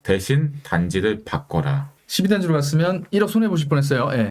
대신 단지를 바꿔라. 12단지로 갔으면 1억 손해보실 뻔했어요. 예.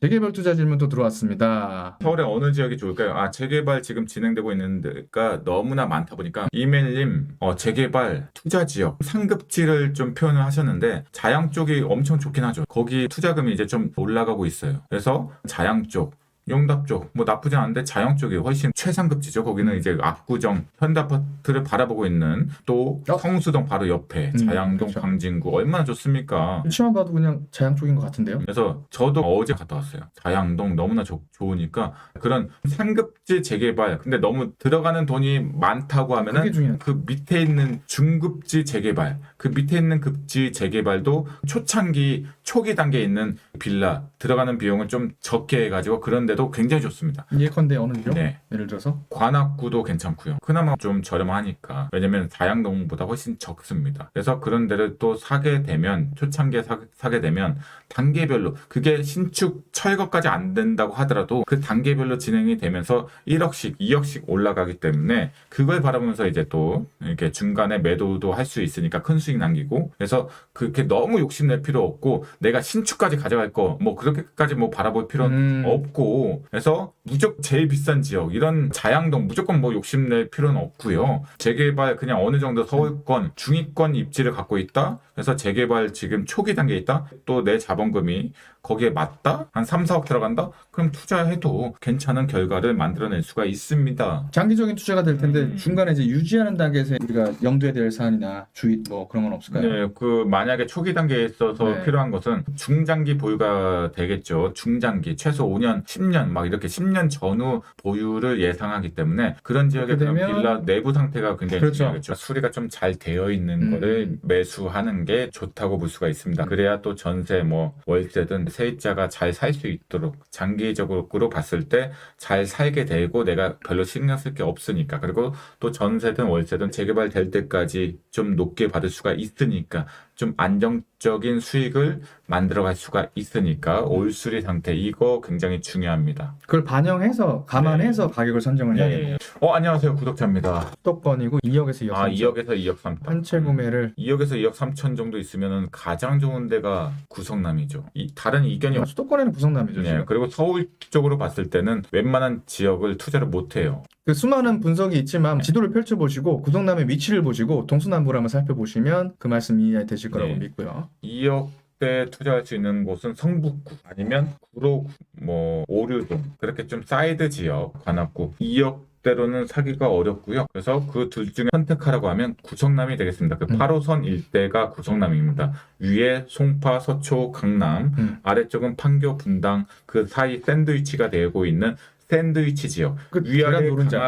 재개발 투자 질문도 들어왔습니다. 서울의 어느 지역이 좋을까요? 재개발 지금 진행되고 있는 데가 너무나 많다 보니까 이메일님 재개발 투자 지역 상급지를 좀 표현을 하셨는데 자양 쪽이 엄청 좋긴 하죠. 거기 투자금이 이제 좀 올라가고 있어요. 그래서 자양 쪽, 용답 쪽, 뭐 나쁘지 않은데 자영 쪽이 훨씬 최상급지죠. 거기는 이제 압구정, 현대아파트를 바라보고 있는 또 성수동 바로 옆에 자양동, 그렇죠. 광진구 얼마나 좋습니까? 위치만 봐도 그냥 자양 쪽인 것 같은데요. 그래서 저도 어제 갔다 왔어요. 자양동 너무나 좋으니까 그런 상급지 재개발, 근데 너무 들어가는 돈이 많다고 하면은 그게 중요해요. 그 밑에 있는 중급지 재개발, 그 밑에 있는 급지 재개발도 초창기 초기 단계에 있는 빌라 들어가는 비용을 좀 적게 해가지고 그런데도 굉장히 좋습니다. 예컨대 어느 지역? 네. 예를 들어서 관악구도 괜찮고요. 그나마 좀 저렴하니까. 왜냐면 자양동보다 훨씬 적습니다. 그래서 그런 데를 또 사게 되면 초창기에 사게 되면 단계별로 그게 신축 철거까지 안 된다고 하더라도 그 단계별로 진행이 되면서 1억씩 2억씩 올라가기 때문에 그걸 바라보면서 이제 또 이렇게 중간에 매도도 할 수 있으니까 큰 수익 남기고, 그래서 그렇게 너무 욕심낼 필요 없고 내가 신축까지 가져갈 거 뭐 그렇게까지 뭐 바라볼 필요는 없고, 그래서 무조건 제일 비싼 지역 이런 자양동 무조건 뭐 욕심낼 필요는 없고요. 재개발 그냥 어느 정도 서울권 중위권 입지를 갖고 있다. 그래서 재개발 지금 초기 단계에 있다. 또 내 자본금이 거기에 맞다? 한 3, 4억 들어간다? 그럼 투자해도 괜찮은 결과를 만들어낼 수가 있습니다. 장기적인 투자가 될 텐데 중간에 이제 유지하는 단계에서 우리가 염두에 될 사안이나 주의 뭐 그런 건 없을까요? 네, 그 만약에 초기 단계에 있어서 네. 필요한 것은 중장기 보유가 되겠죠. 중장기 최소 5년, 10년 막 이렇게 10년 전후 보유를 예상하기 때문에 그런 지역에 그런 되면 빌라 내부 상태가 굉장히 그렇죠. 중요하겠죠. 수리가 좀 잘 되어 있는 거를 매수하는 게 좋다고 볼 수가 있습니다. 그래야 또 전세 뭐 월세든 세입자가 잘 살 수 있도록 장기적으로 봤을 때 잘 살게 되고 내가 별로 신경 쓸 게 없으니까, 그리고 또 전세든 월세든 재개발 될 때까지 좀 높게 받을 수가 있으니까 좀 안정적인 수익을 만들어갈 수가 있으니까 올수리 상태 이거 굉장히 중요합니다. 그걸 반영해서 감안해서 가격을 선정을 해야 돼요. 안녕하세요, 구독자입니다. 수도권이고 2억에서 2억 3천. 2억에서 2억 3천. 한 채 구매를 2억에서 2억 3천 정도 있으면은 가장 좋은 데가 구성남이죠. 다른 이견이 없. 수도권에는 구성남이죠. 네, 지금. 그리고 서울 쪽으로 봤을 때는 웬만한 지역을 투자를 못 해요. 그 수많은 분석이 있지만 지도를 펼쳐보시고 구성남의 위치를 보시고 동서남북을 한번 살펴보시면 그 말씀 이해되실 거라고 네. 믿고요. 2억 대 투자할 수 있는 곳은 성북구 아니면 구로구, 뭐 오류동, 그렇게 좀 사이드 지역, 관악구 2억 대로는 사기가 어렵고요. 그래서 그 둘 중에 선택하라고 하면 구성남이 되겠습니다. 그 8호선 일대가 구성남입니다. 위에 송파, 서초, 강남, 아래쪽은 판교, 분당, 그 사이 샌드위치가 되고 있는 샌드위치 지역. 그 위아래 계란 노른자.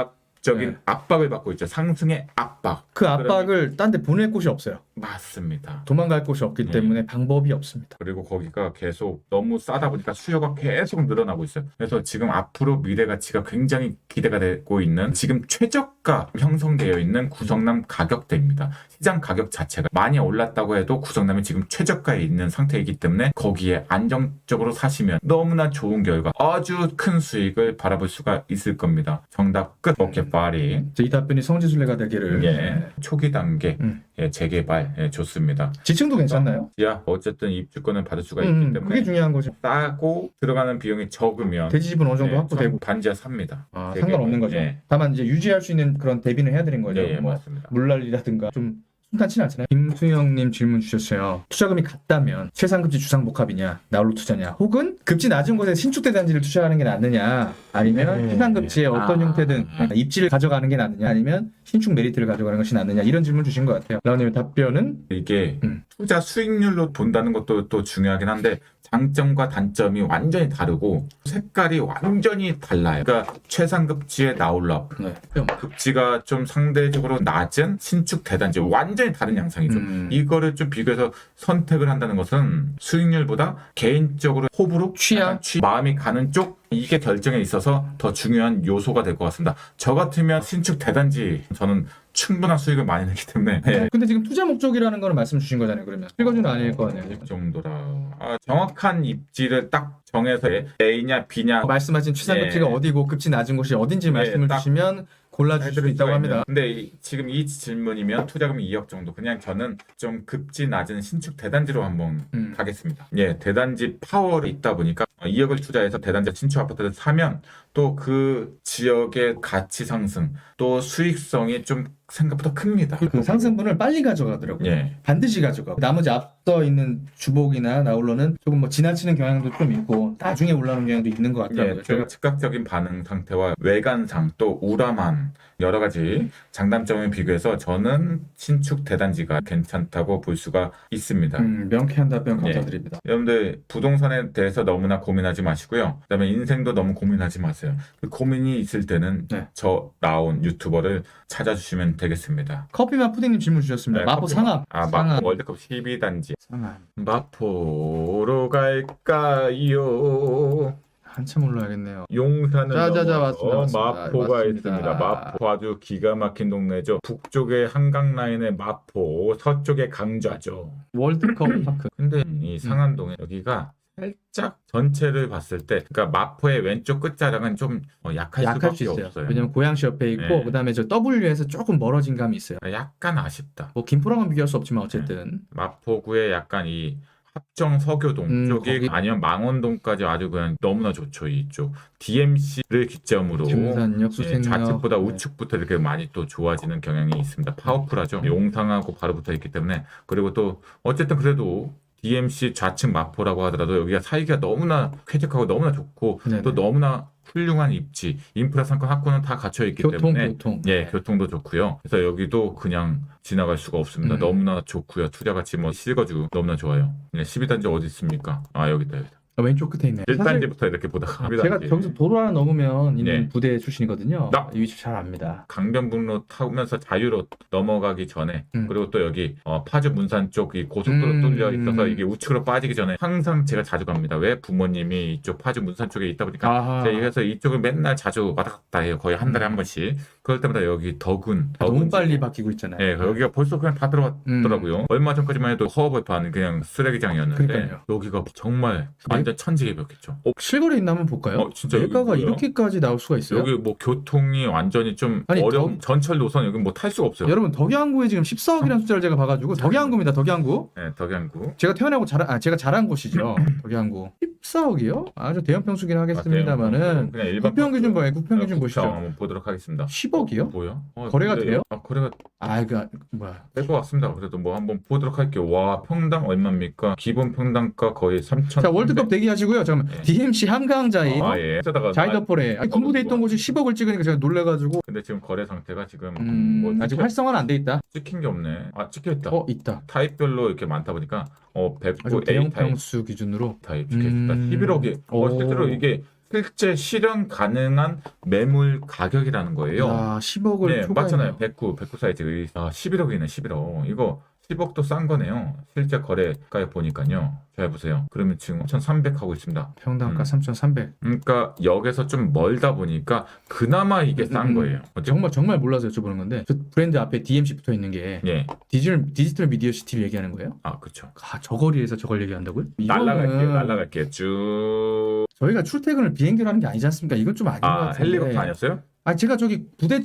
강압적인 네. 압박을 받고 있죠. 상승의 압박. 그 압박을 딴 데 보낼 곳이 없어요. 맞습니다. 도망갈 곳이 없기 때문에 방법이 없습니다. 그리고 거기가 계속 너무 싸다 보니까 수요가 계속 늘어나고 있어요. 그래서 지금 앞으로 미래 가치가 굉장히 기대가 되고 있는, 지금 최저가 형성되어 있는 구성남 가격대입니다. 시장 가격 자체가 많이 올랐다고 해도 구성남이 지금 최저가에 있는 상태이기 때문에 거기에 안정적으로 사시면 너무나 좋은 결과, 아주 큰 수익을 바라볼 수가 있을 겁니다. 정답 끝. 오케이, 파리. 이 답변이 성지순례가 되기를. 초기 단계 재개발 좋습니다. 지층도 괜찮나요? 어쨌든 입주권을 받을 수가 있기 때문에 그게 중요한 거죠. 싸고 들어가는 비용이 적으면 대지집은 어느 정도 확보되고 반지하 삽니다. 상관없는 거죠. 다만 이제 유지할 수 있는 그런 대비는 해야 되는 거죠. 네, 뭐 맞습니다. 물난리라든가 좀 순탄치는 않잖아요. 김수영님 질문 주셨어요. 투자금이 같다면 최상급지 주상복합이냐, 나홀로 투자냐, 혹은 급지 낮은 곳에 신축 대단지를 투자하는 게 낫느냐, 아니면 최상급지의 어떤 형태든 입지를 가져가는 게 낫느냐, 아니면 신축 메리트를 가져가는 것이 낫느냐, 이런 질문 주신 것 같아요. 라온님의 답변은 이게 투자 수익률로 본다는 것도 또 중요하긴 한데 장점과 단점이 완전히 다르고 색깔이 완전히 달라요. 그러니까 최상급지의 나홀로 급지가 좀 상대적으로 낮은 신축 대단지, 완전히 다른 양상이죠. 이거를 좀 비교해서 선택을 한다는 것은 수익률보다 개인적으로 호불호, 취향, 마음이 가는 쪽, 이게 결정에 있어서 더 중요한 요소가 될 것 같습니다. 저 같으면 신축 대단지 저는 충분한 수익을 많이 내기 때문에 근데 지금 투자 목적이라는 거는 말씀 주신 거잖아요. 그러면 실거주는 아닐 거 아니에요. 이 정도라. 정확한 입지를 딱 정해서 A냐 B냐 말씀하신 취상급지가 예. 어디고 급지 낮은 곳이 어딘지 말씀을 딱 주시면 골라줄 수 해드릴 있다고 수가 합니다. 있는. 근데 지금 이 질문이면 투자금 2억 정도. 그냥 저는 좀 급지 낮은 신축 대단지로 한번 가겠습니다. 예, 대단지 파워가 있다 보니까 2억을 투자해서 대단지 신축 아파트를 사면 또 그 지역의 가치 상승, 또 수익성이 좀 생각보다 큽니다. 그 상승분을 빨리 가져가더라고요. 예. 반드시 가져가. 나머지 앞서 있는 주복이나 나홀로는 조금 뭐 지나치는 경향도 좀 있고 나중에 올라오는 경향도 있는 것 같더라고요. 예, 좀 즉각적인 반응 상태와 외관상 또 우람한 여러 가지 장단점을 비교해서 저는 신축 대단지가 괜찮다고 볼 수가 있습니다. 명쾌한 답변 예. 감사드립니다. 여러분들 부동산에 대해서 너무나 고민하지 마시고요. 그다음에 인생도 너무 고민하지 마세요. 그 고민이 있을 때는 네. 저 나온 유튜버를 찾아주시면 되겠습니다. 커피맛 푸딩님 질문 주셨습니다. 네, 마포 커피. 상암. 마포 월드컵 12단지. 상암. 마포로 갈까요? 한참 올라야겠네요. 용산을 자자자, 넘어서 왔습니다. 마포가 왔습니다. 있습니다. 마포 아주 기가 막힌 동네죠. 북쪽에 한강 라인의 마포, 서쪽에 강좌죠. 월드컵 파크. 근데 이 상암동에 여기가 살짝 전체를 봤을 때, 그러니까 마포의 왼쪽 끝자락은 좀 약할 약할 수 수밖에 있어요. 없어요. 왜냐면 고양시 옆에 있고 네. 그다음에 저 W에서 조금 멀어진 감이 있어요. 약간 아쉽다. 뭐 김포랑은 비교할 수 없지만 어쨌든 마포구에 약간 이 합정 서교동 쪽이 거기- 아니면 망원동까지 아주 그냥 너무나 좋죠. 이쪽 DMC를 기점으로 김산역, 수생역 좌측보다 네. 우측부터 이렇게 많이 또 좋아지는 경향이 있습니다. 파워풀하죠. 용상하고 바로 붙어 있기 때문에. 그리고 또 어쨌든 그래도 DMC 좌측 마포라고 하더라도 여기가 살기가 너무나 쾌적하고 너무나 좋고 네네. 또 너무나 훌륭한 입지, 인프라 상권 확보는 다 갖춰 있기 교통 때문에 교통. 예, 교통도 좋고요. 그래서 여기도 그냥 지나갈 수가 없습니다. 너무나 좋고요. 투자 가치 뭐 실거주 너무나 좋아요. 12단지 어디 있습니까? 여기 있다. 왼쪽 끝에 있네. 사실 1단지부터 이렇게 보다가 제가 12단지. 저기서 도로 하나 넘으면 있는 네. 부대 출신이거든요. 나- 이 위치 잘 압니다. 강변북로 타면서 자유로 넘어가기 전에 그리고 또 여기 파주 문산 쪽 이 고속도로 음. 뚫려 있어서 이게 우측으로 빠지기 전에 항상 제가 자주 갑니다. 왜? 부모님이 이쪽 파주 문산 쪽에 있다 보니까 아하. 제가 그래서 이쪽을 맨날 자주 왔다 갔다 해요. 거의 한 달에 한 번씩. 그럴 때마다 여기 덕은 너무 빨리 바뀌고 있잖아요. 예, 여기가 벌써 그냥 다 들어갔더라고요. 얼마 전까지만 해도 허허벌판 그냥 쓰레기장이었는데 그러니까요. 여기가 정말 완전 천지개벽했죠. 실거래 있나 한번 볼까요? 진짜 여기 대가가 뭐야? 이렇게까지 나올 수가 있어요? 여기 뭐 교통이 완전히 좀 아니, 어려운 전철 노선 여기 뭐 탈 수가 없어요. 여러분 덕양구에 지금 14억이라는 숫자를 제가 봐가지고 덕양구입니다. 덕양구. 네, 덕양구. 제가 태어나고 제가 자란 곳이죠. 덕양구. 14억이요? 아주 대형 평수긴 하겠습니다만은 그냥 일반 국평 기준 뭐예요? 국평 기준 국평 보시죠. 한번 보도록 하겠습니다. 10억이요? 뭐야? 거래가 근데- 돼요? 거래가 그 뭐야? 될 것 같습니다. 그래도 뭐 한번 보도록 할게요. 와, 평당 얼마입니까? 기본 평당가 거의 3천. 자 월드컵 대기하시고요. 잠깐만. 네. DMC 한강자인 예. 쓰다가 자이더폴에 군부대 있던 곳이 10억을 찍으니까 제가 놀래가지고 근데 지금 거래 상태가 지금 뭐 아직 활성화는 안 돼 있다. 찍힌 게 없네. 찍혀 있다. 있다. 타입별로 이렇게 많다 보니까 아주 109 A 대형 타입 평수 기준으로 타입 찍혀 있다. 11억이 오. 실제로 이게 실제 실현 가능한 매물 가격이라는 거예요. 야 10억을 네, 초과했네요. 맞잖아요. 109 사이즈. 11억이네, 11억. 이거 10억도 싼 거네요. 실제 거래가에 보니까요. 잘 보세요. 그러면 지금 3,300 하고 있습니다. 평당가 3,300. 그러니까 역에서 좀 멀다 보니까 그나마 이게 싼 거예요. 정말 몰라서 여쭤보는 건데 저 브랜드 앞에 DMC 붙어 있는 게 예. 디지털 미디어 시티를 얘기하는 거예요? 그렇죠. 저 거리에서 저걸 얘기한다고요? 날라갈게요. 쭉. 저희가 출퇴근을 비행기로 하는 게 아니지 않습니까? 이건 좀 아닌 것 같은데. 헬리콥터 아니었어요? 제가 저기 부대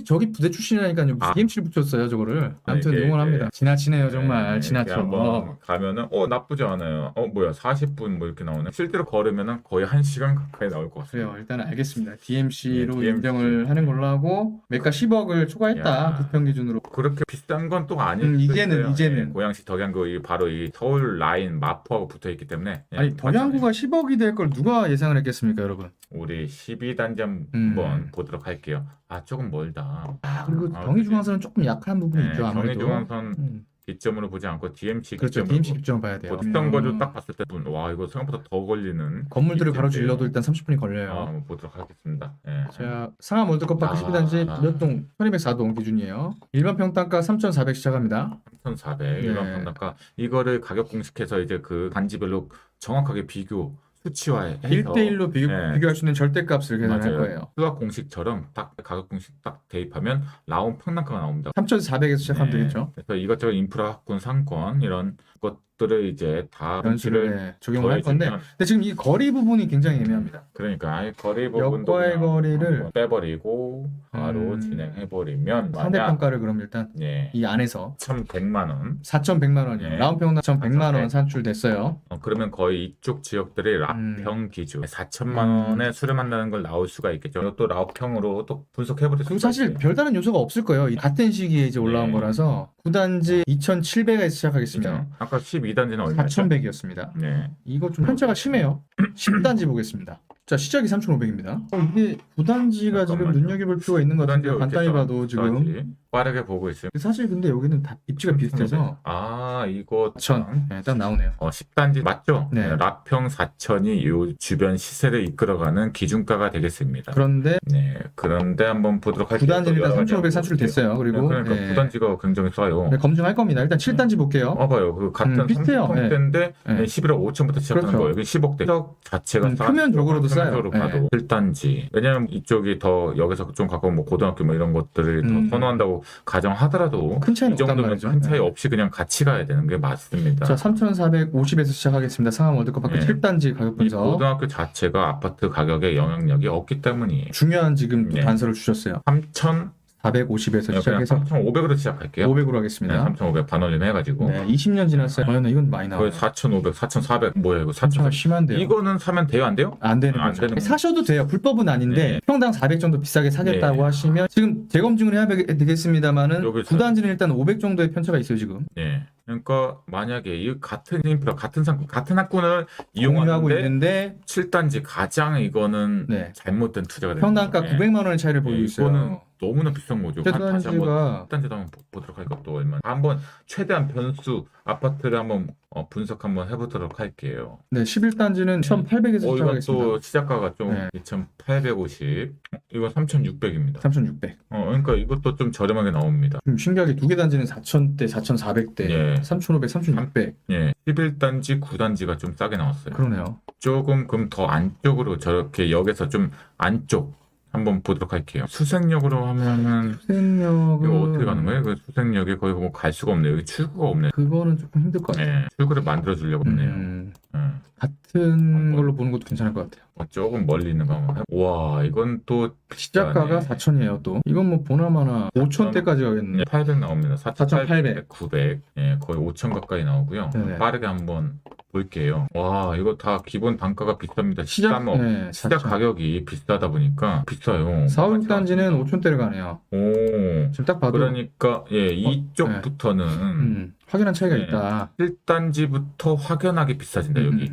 출신이라니까요. DMC를 붙였어요, 저거를. 아무튼 이게, 응원합니다. 지나치네요, 정말. 네, 지나쳐. 이렇게 한번 가면은 나쁘지 않아요. 뭐야 40분 뭐 이렇게 나오네. 실제로 걸으면은 거의 1시간 가까이 나올 것 같아요. 그래요. 일단 알겠습니다. DMC로 네, DMC. 인정을 하는 걸로 하고 매가 10억을 초과했다. 야. 국평 기준으로. 그렇게 비싼 건 또 아니에요. 이제는. 고양시 덕양구 바로 이 서울 라인 마포하고 붙어 있기 때문에. 아니 덕양구가 10억이 될 걸 누가 예상을 했겠습니까, 여러분? 우리 12단지 한번 보도록 할게요. 조금 멀다. 그리고 경의중앙선은 조금 약한 부분이 있죠, 아무래도. 경의중앙선 기점으로 보지 않고 DMC 그렇죠. 기점으로 DMC 기점 봐야 돼요. 보통 거를 딱 봤을 때 와 이거 생각보다 더 걸리는 건물들을 이 가로질러도 일단 30분이 걸려요. 한번 보도록 하겠습니다. 예. 자, 상암 월드컵 파크 12단지 몇 동? 1204동 기준이에요. 일반 평당가 3,400 시작합니다. 3,400 네. 일반 평당가 이거를 가격 공식해서 이제 그 단지별로 정확하게 비교 수치화해서 1대1로 네. 비교할 수 있는 절대값을 계산할 맞아요. 거예요. 수학 공식처럼 딱 가격 공식 딱 대입하면 나온 평당가가 나옵니다. 3,400에서 시작하면 네. 되겠죠. 그래서 이것저것 인프라 학군 상권 이런 것들을 이제 다 변수를 적용을 할 건데, 더해주면 근데 지금 이 거리 부분이 굉장히 애매합니다. 그러니까 아예 거리 부분도 역과의 그냥 거리를 한번 빼버리고 바로 진행해버리면 상대평가를 그럼 일단 예, 이 안에서 1,100만 원. 4,100만 원이요. 네. 라운평당 1,100만 원 4,100. 산출됐어요. 그러면 거의 이쪽 지역들이 라평 기준 4천만 원에 수렴한다는 걸 나올 수가 있겠죠. 이것도 라평으로 또 분석해버릴 수가 그리고 사실 있어요. 별다른 요소가 없을 거예요. 이 같은 시기에 이제 올라온 네. 거라서 9단지 2,700에서 시작하겠습니다. 그죠? 아까 12단지는 얼마였죠? 4,100이었습니다. 네. 이거 좀 편차가 심해요. 10단지 보겠습니다. 자, 시작이 3,500입니다. 이게 9단지가 지금 잠깐만요. 눈여겨볼 필요가 있는 것 같은데 간단히 봐도 지금 빠르게 보고 있어요. 사실 근데 여기는 다 입지가 비슷해서 아 이거 4,000 네, 딱 나오네요. 10단지 맞죠? 네. 라평 4천이 요 주변 시세를 이끌어가는 기준가가 되겠습니다. 그런데 네. 그런데 한번 보도록 할게요. 9단지는 일단 3,500 산출됐어요. 그리고 그러니까 네. 9단지가 굉장히 싸요. 네, 검증할 겁니다. 일단 7단지 볼게요. 봐봐요. 그 같은 비슷해요. 30평대인데 네. 11억 5천부터 시작하는 그렇죠. 거예요. 여기 10억대. 시작 자체가 표면적으로도 싸요. 표면적으로 네. 봐도 1단지. 왜냐면 이쪽이 더 여기서 좀 가까운 뭐 고등학교 뭐 이런 것들을 더 선호한다고 가정하더라도 큰 차이는 이 정도면 없단 말이죠. 큰 차이 네. 없이 그냥 같이 가야 되는 게 맞습니다. 자, 3,450에서 시작하겠습니다. 상암 월드컵 학교 네. 7단지 가격 이 분석. 고등학교 자체가 아파트 가격에 영향력이 없기 때문이에요. 중요한 지금 또 네. 단서를 주셨어요. 3,000 450에서 그냥 시작해서 3,500으로 시작할게요. 500으로 네, 하겠습니다. 3,500 반올림 해가지고 네, 20년 지났어요. 이건 많이 나와요. 거의 4,500, 4,400 뭐야 이거 참 4,400 심한데요. 이거는 사면 돼요 안 돼요? 안 되는 안 거죠. 되는 거죠. 사셔도 돼요. 불법은 아닌데 네. 평당 400 정도 비싸게 사겠다고 네. 하시면 지금 재검증을 해야 되겠습니다만은 여기서- 9단지는 일단 500 정도의 편차가 있어요 지금. 네. 그러니까 만약에 이 같은 인프라 같은 상권 같은 학군을 이용하고 이용하는데 있는데 7단지 가장 이거는 네. 잘못된 투자가 되는 평당가 거예요. 900만 원의 차이를 보이고 있어요. 이거는 너무나 비싼 거죠. 다시 한번 7단지가 7단지도 한번 보도록 할게요. 또 얼마? 한번 최대한 변수 아파트를 한번 분석 한번 해보도록 할게요. 네, 11단지는 1,800에서 이건 시작하겠습니다. 또 시작가가 좀 네. 2,850. 이거 3,600입니다. 3,600. 그러니까 이것도 좀 저렴하게 나옵니다. 좀 신기하게 두 개 단지는 4,000대, 4,400대, 예. 3,500, 3,600. 예, 11단지, 9단지가 좀 싸게 나왔어요. 그러네요. 조금 그럼 더 안쪽으로 저렇게 역에서 좀 안쪽 한번 보도록 할게요. 수색역으로 하면은 수색역은 이거 어떻게 가는 거예요? 그 수색역에 거의 뭐 갈 수가 없네요. 여기 출구가 없네. 그거는 조금 힘들 것 같아요. 예, 출구를 만들어 주려고 했네요. 같은 걸로 보는 것도 괜찮을 것 같아요. 조금 멀리 있는 거 한번 와, 이건 또 시작가가 4,000이에요 또. 이건 뭐 보나마나 5,000대까지 가겠네. 800 나옵니다. 4,800. 900. 예, 거의 5,000 가까이 나오고요. 네네. 빠르게 한번 볼게요. 와, 이거 다 기본 단가가 비쌉니다. 시작, 네, 시작 4,000. 가격이 비싸다 보니까 비싸요. 4,6단지는 5,000대를 가네요. 오. 지금 딱 봐도 그러니까 예, 이쪽부터는 확연한 차이가 네. 있다. 1단지부터 확연하게 비싸진다. 여기.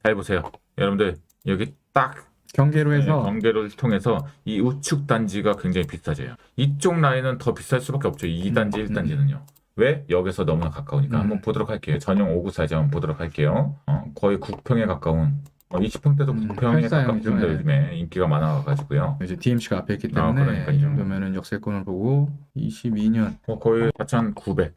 잘 보세요. 여러분들 여기 딱 경계로 해서 경계를 통해서 이 우측 단지가 굉장히 비싸져요. 이쪽 라인은 더 비쌀 수밖에 없죠. 2단지, 1단지는요. 왜? 역에서 너무나 가까우니까. 한번 보도록 할게요. 전용 5구 사이즈 한번 보도록 할게요. 거의 국평에 가까운 20평대도 국평에 팔사형이죠. 가깝습니다. 네. 요즘에 인기가 많아가지고요. 이제 DMC가 앞에 있기 때문에 그러니까요. 이 정도면은 역세권을 보고 22년. 거의 4,900,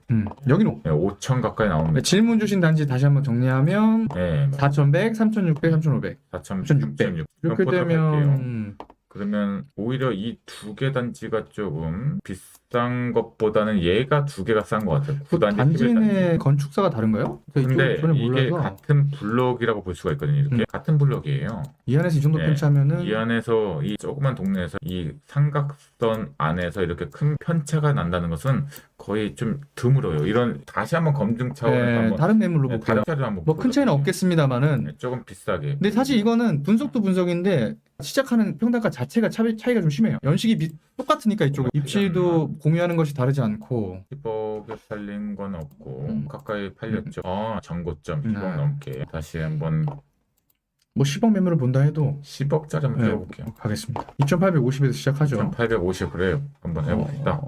여기는 5,000 가까이 나옵니다. 질문 주신 단지 다시 한번 정리하면 네, 4,100, 3,600, 3,500. 4,600. 이렇게 되면 그러면 오히려 이 두 개 단지가 조금 비싼 것보다는 얘가 두 개가 싼 것 같아요. 9단지, 단지 11단지. 내 건축사가 다른가요? 근데 전혀 이게 몰라서 같은 블럭이라고 볼 수가 있거든요. 이렇게 같은 블럭이에요. 이 안에서 이 정도 예. 편차면은 이 안에서 이 조그만 동네에서 이 삼각선 안에서 이렇게 큰 편차가 난다는 것은 거의 좀 드물어요. 이런 다시 한번 검증 차원에서 네, 한번 다른 매물로 네, 볼게요. 다른 차를 한번 뭐 큰 차이는 보거든요. 없겠습니다만은 네, 조금 비싸게. 근데 사실 이거는 분석도 분석인데 시작하는 평단가 자체가 차이가 좀 심해요. 연식이 똑같으니까 이쪽은 입지도 공유하는 것이 다르지 않고 10억에 팔린 건 없고 가까이 팔렸죠. 정고점 네. 10억 넘게. 다시 한번 뭐 10억 매물을 본다 해도 10억짜리 한번 네. 해볼게요. 가겠습니다. 2,850에서 시작하죠. 850 그래 한번 해봅시다.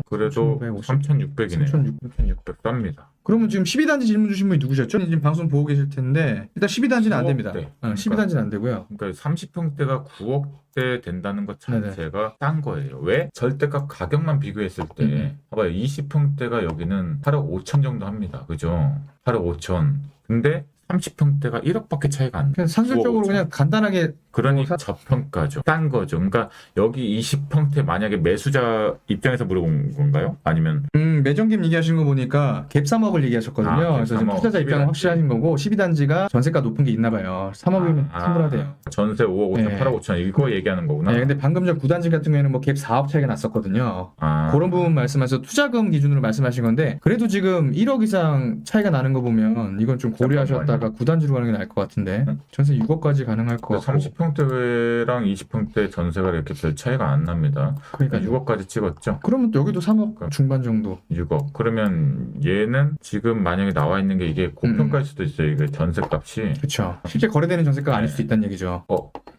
그래도 3,550. 3,600이네요. 3,600 쌉니다. 그러면 지금 12단지 질문 주신 분이 누구셨죠? 지금 방송 보고 계실 텐데 일단 12단지는 안 됩니다. 9억대. 12단지는 안 되고요. 그러니까 30평대가 9억대 된다는 것 자체가 싼 거예요. 왜? 절대값 가격만 비교했을 때 봐봐요. 20평대가 여기는 8억 5천 정도 합니다. 그죠? 8억 5천. 근데 30평대가 1억밖에 차이가 안 나. 그냥 산술적으로 그냥 간단하게 그러니까 저평가죠. 싼 거죠. 그러니까 여기 20평대 만약에 매수자 입장에서 물어본 건가요? 아니면 매정김 얘기하신 거 보니까 갭 3억을 얘기하셨거든요. 아, 갭 그래서 지금 3억, 투자자 입장은 12단지. 확실하신 거고 12단지가 전세가 높은 게 있나 봐요. 3억이면 충분하대요. 전세 5억 5천, 네. 8억 5천 이거 얘기하는 거구나. 네, 근데 방금 전 9단지 같은 경우에는 뭐 갭 4억 차이가 났었거든요. 그런 부분 말씀하셔서 투자금 기준으로 말씀하신 건데 그래도 지금 1억 이상 차이가 나는 거 보면 이건 좀 고려하셨다가 9단지로 가는 게 나을 것 같은데 전세 6억까지 가능할 것 같고 30평대랑 20평대 전세가 이렇게 별 차이가 안 납니다. 그러니까 6억까지 찍었죠. 그러면 또 여기도 3억 중반 정도 6억. 그러면 얘는 지금 만약에 나와 있는 게 이게 고평가일 수도 있어요. 이게 전세값이. 그렇죠. 실제 거래되는 전세가 아닐 수도 있다는 얘기죠.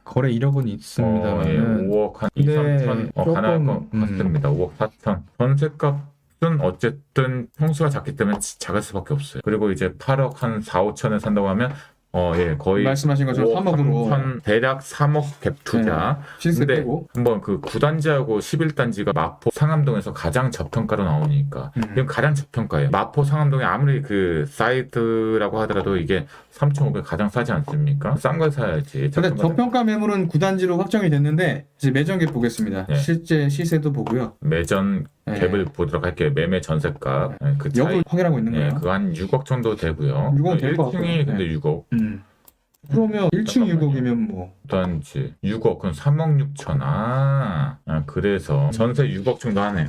거래 1억은 예, 있습니다만은 5억 한 2, 근데 3천 가능할 조금, 것 같습니다. 5억 4천. 전세값은 어쨌든 평수가 작기 때문에 작을 수밖에 없어요. 그리고 이제 8억 한 4, 5천에 산다고 하면 예, 거의 말씀하신 것처럼 3억으로 대략 3억 갭 투자. 실세 근데 빼고 한번 그 9단지하고 11단지가 마포 상암동에서 가장 저평가로 나오니까 지금 가장 저평가예요. 마포 상암동에 아무리 그 사이드라고 하더라도 이게 3,500 가장 싸지 않습니까? 싼 걸 사야지. 근데 저평가 매물은 9단지로 확정이 됐는데 이제 매정갭 보겠습니다. 네. 실제 시세도 보고요. 매전 네. 갭을 보도록 할게요. 매매 전세값. 그 역을 차이. 확인하고 있는 거예요. 그거 한 6억 정도 되고요. 6억 될것 1층이 같고요. 근데 6억. 그러면 1층 잠깐만요. 6억이면 뭐 단지 6억 그럼 3억 6천 그래서 전세 6억 정도 하네요.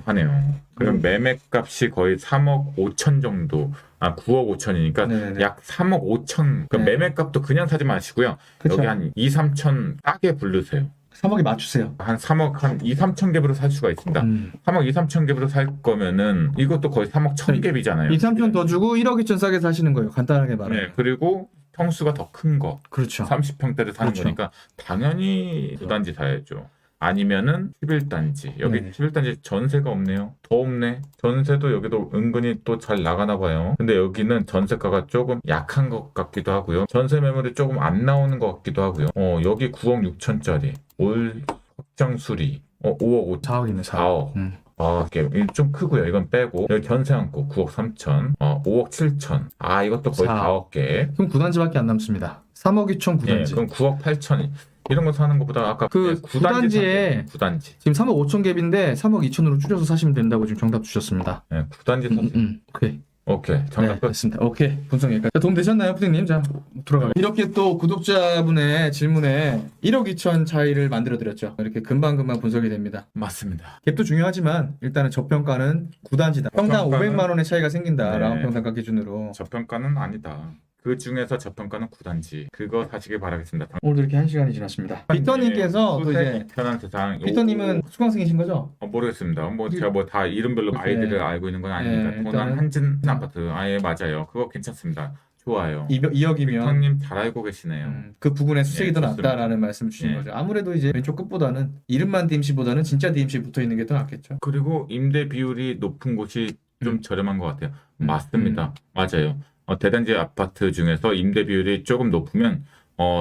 그럼 매매값이 거의 3억 5천 정도 9억 5천이니까 네네네. 약 3억 5천 그러니까 네. 매매값도 그냥 사지 마시고요. 그쵸. 여기 한 2, 3천 싸게 부르세요. 3억에 맞추세요. 한 3억 한 2, 3천 갭으로 살 수가 있습니다. 3억 2, 3천 갭으로 살 거면은 이것도 거의 3억 1천 갭이잖아요. 2, 3천 더 주고 1억 2천 싸게 사시는 거예요. 간단하게 말하면. 네, 그리고 평수가 더 큰 거. 그렇죠. 30평대를 사는 그렇죠. 거니까 당연히 9단지 사야죠. 아니면은 11단지. 여기 네. 11단지 전세가 없네요. 더 없네. 전세도 여기도 은근히 또 잘 나가나 봐요. 근데 여기는 전세가가 조금 약한 것 같기도 하고요. 전세 매물이 조금 안 나오는 것 같기도 하고요. 여기 9억 6천짜리. 올 확정 수리. 5억 5천. 4억이네 4억. 4억. 이게 좀 크고요. 이건 빼고 여기 전세 안고 9억 3천, 5억 7천. 이것도 거의 4억. 4억개. 그럼 9단지밖에 안 남습니다. 3억 2천 9단지. 그럼 9억 8천. 이런 거 사는 것보다 아까 그 9단지에 9단지. 지금 3억 5천 갭인데 3억 2천으로 줄여서 사시면 된다고 지금 정답 주셨습니다. 9단지 사세요. 오케이. 오케이. 정답 네, 끝. 됐습니다. 오케이. 분석 여기까지. 자, 도움 되셨나요, 푸딩님? 자, 들어가요. 이렇게 또 구독자분의 질문에 1억 2천 차이를 만들어 드렸죠. 이렇게 금방금방 분석이 됩니다. 맞습니다. 갭도 중요하지만 일단은 저평가는 9단지다. 평당 저평가는- 500만 원의 차이가 생긴다. 네. 라운평단가 기준으로. 저평가는 아니다. 그 중에서 저평가는 9단지. 그거 사시길 바라겠습니다. 오늘도 이렇게 1시간이 지났습니다. 비터님께서 또 이제 편한 세상. 비터님은 수강생이신 거죠? 모르겠습니다. 제가 뭐 다 이름별로 네. 아이디를 알고 있는 건 아니니까. 네, 도난 일단은- 한진 아파트. 예, 맞아요. 그거 괜찮습니다. 좋아요. 2억이면 형님 잘 알고 계시네요. 그 부분에 수익이 네, 더 좋습니다. 낫다라는 말씀 주신 네. 거죠. 아무래도 이제 왼쪽 끝보다는 이름만 DMC보다는 진짜 DMC 붙어 있는 게 더 낫겠죠. 그리고 임대 비율이 높은 곳이 좀 저렴한 것 같아요. 맞습니다. 맞아요. 대단지 아파트 중에서 임대 비율이 조금 높으면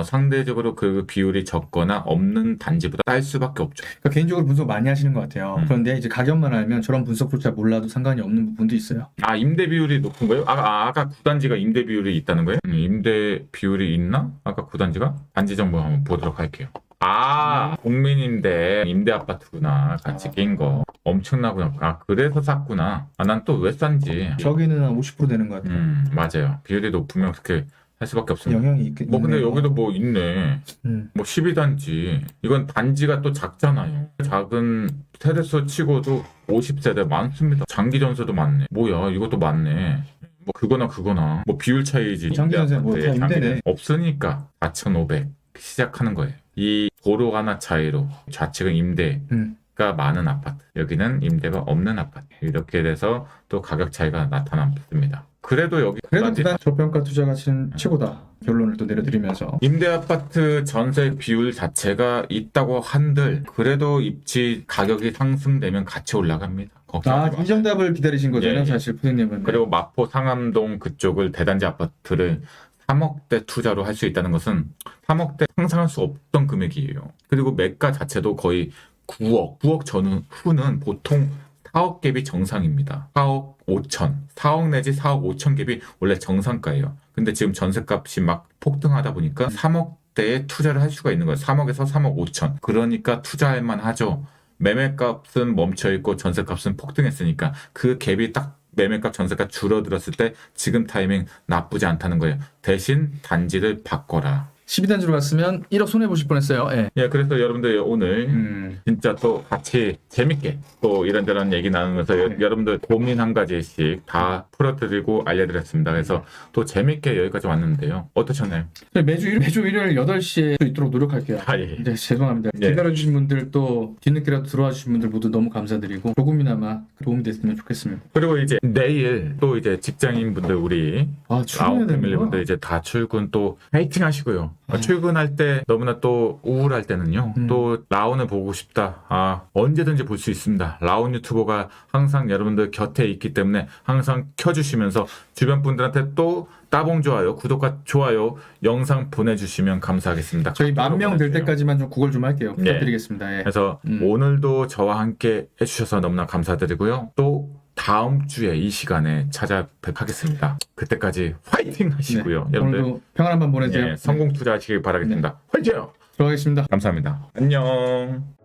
상대적으로 그 비율이 적거나 없는 단지보다 쌀 수밖에 없죠. 그러니까 개인적으로 분석 많이 하시는 것 같아요. 그런데 이제 가격만 알면 저런 분석조차 몰라도 상관이 없는 부분도 있어요. 임대 비율이 높은 거예요? 아까 9단지가 임대 비율이 있다는 거예요? 임대 비율이 있나? 아까 9단지가? 단지 정보 한번 보도록 할게요. 국민임대 임대 아파트구나. 같이 낀 거. 엄청나구나. 그래서 쌌구나. 난 또 왜 싼지. 저기는 한 50% 되는 것 같아요. 맞아요. 비율이 높으면 그렇게 할 수밖에 없습니다. 영향이 있 근데 여기도 뭐 있네. 12단지. 이건 단지가 또 작잖아요. 작은 세대수 치고도 50세대 많습니다. 장기 전세도 많네. 뭐야, 이것도 많네. 뭐 그거나 뭐 비율 차이지. 장기 전세 뭐 다 임대네. 없으니까 4,500 시작하는 거예요. 이 도로 하나 차이로 좌측은 임대가 많은 아파트, 여기는 임대가 없는 아파트. 이렇게 돼서 또 가격 차이가 나타납니다. 그래도 여기 그래도 9단지 부단 저평가 투자 가치는 최고다. 결론을 또 내려드리면서 임대 아파트 전세 비율 자체가 있다고 한들 그래도 입지 가격이 상승되면 같이 올라갑니다. 걱정하지 마세요. 이 정답을 기다리신 거잖아요, 예. 사실 푸딩님은. 그리고 마포 상암동 그쪽을 대단지 아파트를 3억대 투자로 할 수 있다는 것은 3억대 상상할 수 없던 금액이에요. 그리고 매가 자체도 거의 9억 전후는 보통 4억 갭이 정상입니다. 4억 5천, 4억 내지 4억 5천 갭이 원래 정상가예요. 근데 지금 전셋값이 막 폭등하다 보니까 3억대에 투자를 할 수가 있는 거예요. 3억에서 3억 5천. 그러니까 투자할 만하죠. 매매값은 멈춰있고 전셋값은 폭등했으니까 그 갭이 딱 매매값 전셋값 줄어들었을 때 지금 타이밍 나쁘지 않다는 거예요. 대신 단지를 바꿔라. 12단지로 갔으면 1억 손해보실 뻔했어요. 예. 예, 그래서 여러분들 오늘 진짜 또 같이 재밌게 또 이런저런 얘기 나누면서 여러분들 고민 한 가지씩 다 풀어드리고 알려드렸습니다. 그래서 또 재밌게 여기까지 왔는데요. 어떠셨나요? 매주 일요일 8시에 또 있도록 노력할게요. 아, 예. 네, 죄송합니다. 예. 기다려주신 분들 또 뒤늦게라도 들어와 주신 분들 모두 너무 감사드리고 조금이나마 도움이 됐으면 좋겠습니다. 그리고 이제 내일 또 이제 직장인분들 우리 아, 출근해야 되는 패밀리분들 거 이제 다 출근 또 파이팅 하시고요. 출근할 때 너무나 또 우울할 때는요. 또 라온을 보고 싶다. 언제든지 볼 수 있습니다. 라온 유튜버가 항상 여러분들 곁에 있기 때문에 항상 켜주시면서 주변 분들한테 또 따봉 좋아요, 구독과 좋아요, 영상 보내주시면 감사하겠습니다. 저희 10,000명 될 보내주세요. 때까지만 좀 구걸 좀 할게요. 부탁드리겠습니다. 예. 그래서 오늘도 저와 함께 해주셔서 너무나 감사드리고요. 또 다음 주에 이 시간에 찾아뵙도록 하겠습니다. 그때까지 화이팅 하시고요. 여러분들 오늘도 평안한 밤 보내세요. 성공 투자하시길 바라겠습니다. 화이팅! 들어가겠습니다. 감사합니다. 안녕.